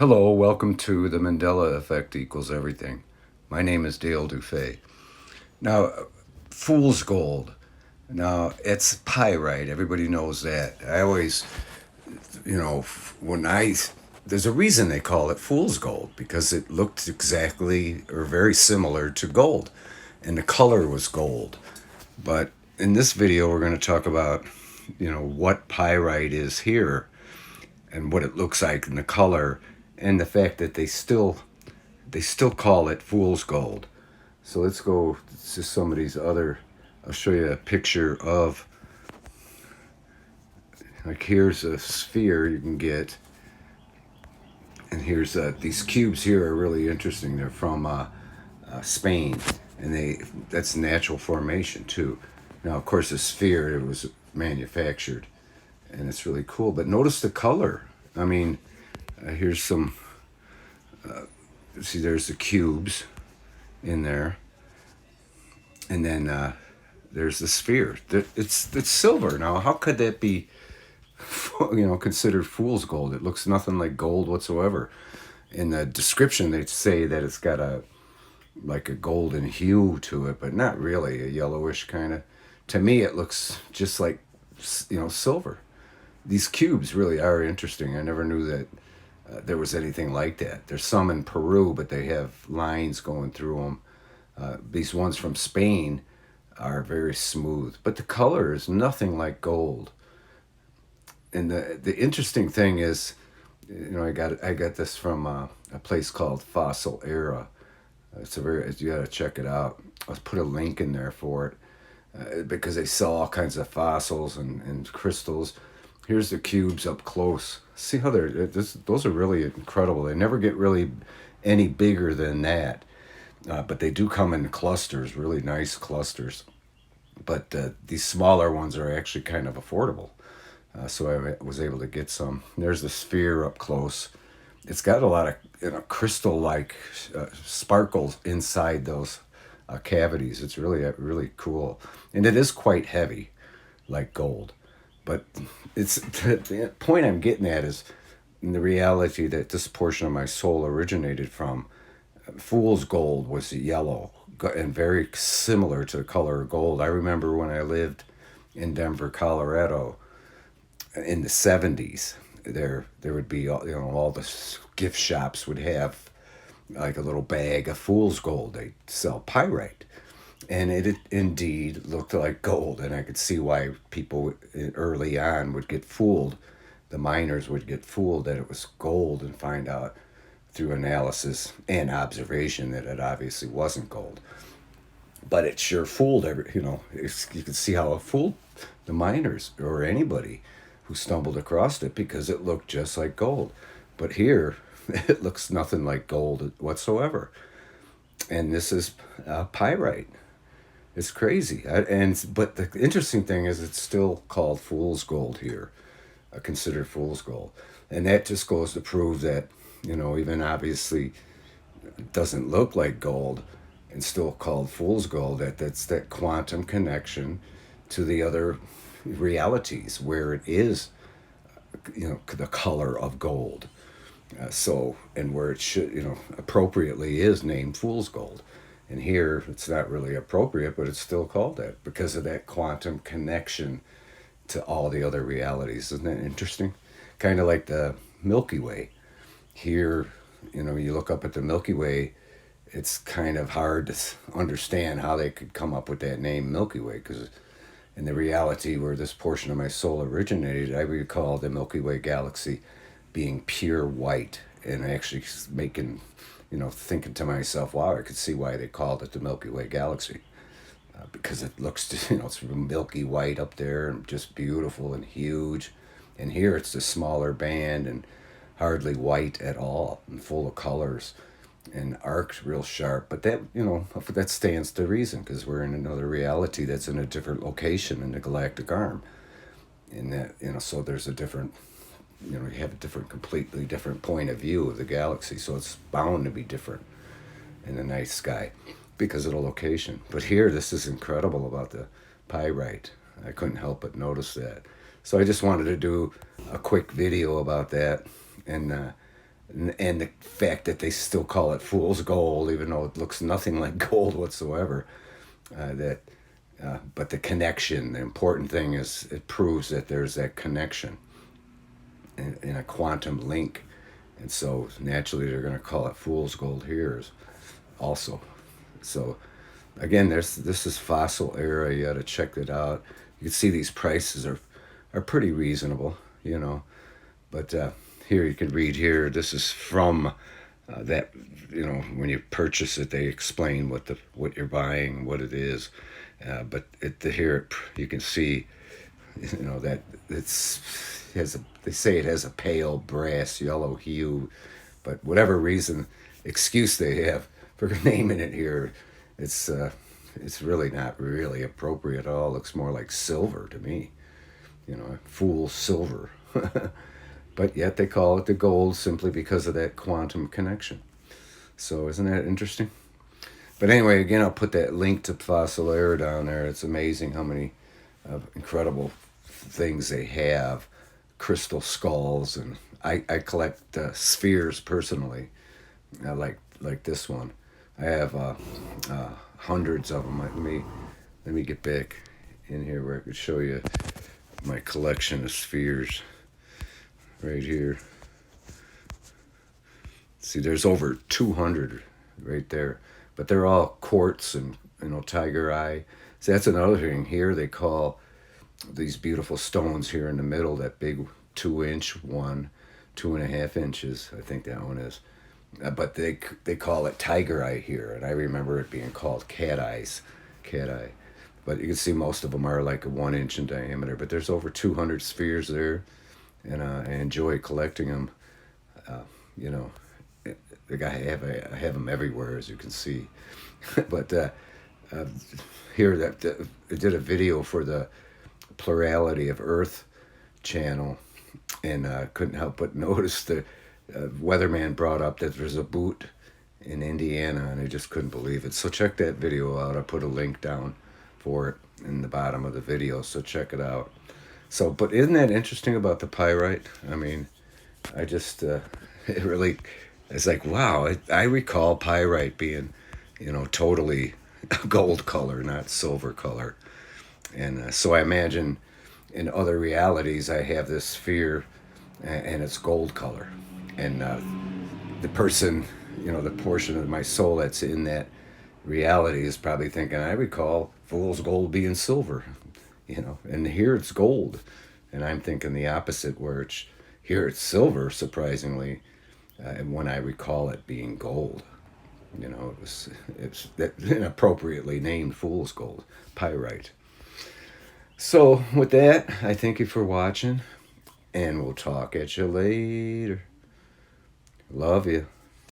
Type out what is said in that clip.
Hello, welcome to the Mandela Effect Equals Everything. My name is Dale DuFay. Now, fool's gold. Now, it's pyrite. Everybody knows that. I always, when there's a reason they call it fool's gold because it looked exactly or very similar to gold, and the color was gold. But in this video, we're going to talk about, what pyrite is here and what it looks like in the color and the fact that they still call it fool's gold. So let's go to some of these other. I'll show you a picture of, like, here's a sphere you can get, and here's these cubes here are really interesting. They're from Spain, and that's natural formation too. Now, of course, a sphere, it was manufactured, and it's really cool. But notice the color. I mean, here's some. See, there's the cubes in there, and then there's the sphere. It's silver. Now, how could that be, considered fool's gold? It looks nothing like gold whatsoever. In the description, they say that it's got a golden hue to it, but not really, a yellowish kind of. To me, it looks just like silver. These cubes really are interesting. I never knew that there was anything like that. There's some in Peru, but they have lines going through them. These ones from Spain are very smooth, but the color is nothing like gold. And the interesting thing is, I got this from a place called Fossil Era. You got to check it out. I'll put a link in there for it because they sell all kinds of fossils and crystals. Here's the cubes up close. See how those are really incredible. They never get really any bigger than that, but they do come in clusters, really nice clusters. But these smaller ones are actually kind of affordable. So I was able to get some. There's the sphere up close. It's got a lot of crystal-like sparkles inside those cavities. It's really cool, and it is quite heavy, like gold. But it's the point I'm getting at is in the reality that this portion of my soul originated from. Fool's gold was yellow and very similar to the color of gold. I remember when I lived in Denver, Colorado, in the 70s. There would be all the gift shops would have like a little bag of fool's gold. They sell pyrite, and it indeed looked like gold, and I could see why people early on would get fooled. The miners would get fooled that it was gold and find out through analysis and observation that it obviously wasn't gold. But it sure fooled you could see how it fooled the miners or anybody who stumbled across it because it looked just like gold. But here, it looks nothing like gold whatsoever. And this is pyrite. It's crazy. But the interesting thing is it's still called fool's gold here, considered fool's gold. And that just goes to prove that, even obviously it doesn't look like gold and still called fool's gold, that's that quantum connection to the other realities where it is, the color of gold. And where it should, appropriately is named fool's gold. And here it's not really appropriate, but it's still called that because of that quantum connection to all the other realities. Isn't that interesting? Kind of like the Milky Way. Here, you look up at the Milky Way, it's kind of hard to understand how they could come up with that name Milky Way, because in the reality where this portion of my soul originated, I recall the Milky Way galaxy being pure white, and actually making, thinking to myself, wow, I could see why they called it the Milky Way galaxy. Because it looks, it's milky white up there and just beautiful and huge. And here it's the smaller band and hardly white at all and full of colors and arced real sharp. But that stands to reason because we're in another reality that's in a different location in the galactic arm. And that, so there's a different, you have a completely different point of view of the galaxy. So it's bound to be different in the night sky because of the location. But here, this is incredible about the pyrite. I couldn't help but notice that. So I just wanted to do a quick video about that. And and the fact that they still call it fool's gold, even though it looks nothing like gold whatsoever. But the connection, the important thing is it proves that there's that connection in a quantum link. And so naturally they're going to call it fool's gold here also. So again, this is fossil era. You got to check it out. You can see these prices are pretty reasonable, you know. But here you can read here. This is from that, you know, when you purchase it, they explain what you're buying, what it is. But here you can see, you know, that they say it has a pale brass yellow hue, but whatever reason, excuse they have for naming it here, it's really not really appropriate at all. It looks more like silver to me, you know, fool's silver. But yet they call it the gold simply because of that quantum connection. So isn't that interesting? But anyway, again, I'll put that link to Fossil Era down there. It's amazing how many incredible things they have. Crystal skulls, and I collect spheres personally. I like this one. I have hundreds of them. Let me get back in here where I could show you my collection of spheres. Right here. See, there's over 200 right there, but they're all quartz and, you know, tiger eye. So that's another thing. Here they call these beautiful stones here in the middle, that big 2-inch one, 2.5 inches, I think that one is. But they call it tiger eye here, and I remember it being called cat eye. But you can see most of them are like a 1 inch in diameter. But there's over 200 spheres there, and I enjoy collecting them. You know, I have them everywhere, as you can see. But here I did a video for the Plurality of Earth channel, and couldn't help but notice the weatherman brought up that there's a boot in Indiana, and I just couldn't believe it. So check that video out. I put a link down for it in the bottom of the video, so check it out. So, but isn't that interesting about the pyrite? I mean, I just it really, it's like, wow. I recall pyrite being, you know, totally gold color, not silver color. And so I imagine in other realities I have this sphere and it's gold color. And the person, you know, the portion of my soul that's in that reality is probably thinking, I recall fool's gold being silver, you know, and here it's gold. And I'm thinking the opposite, where here it's silver, surprisingly, and when I recall it being gold. You know, it's that inappropriately named fool's gold, pyrite. So with that, I thank you for watching, and we'll talk at you later. Love you.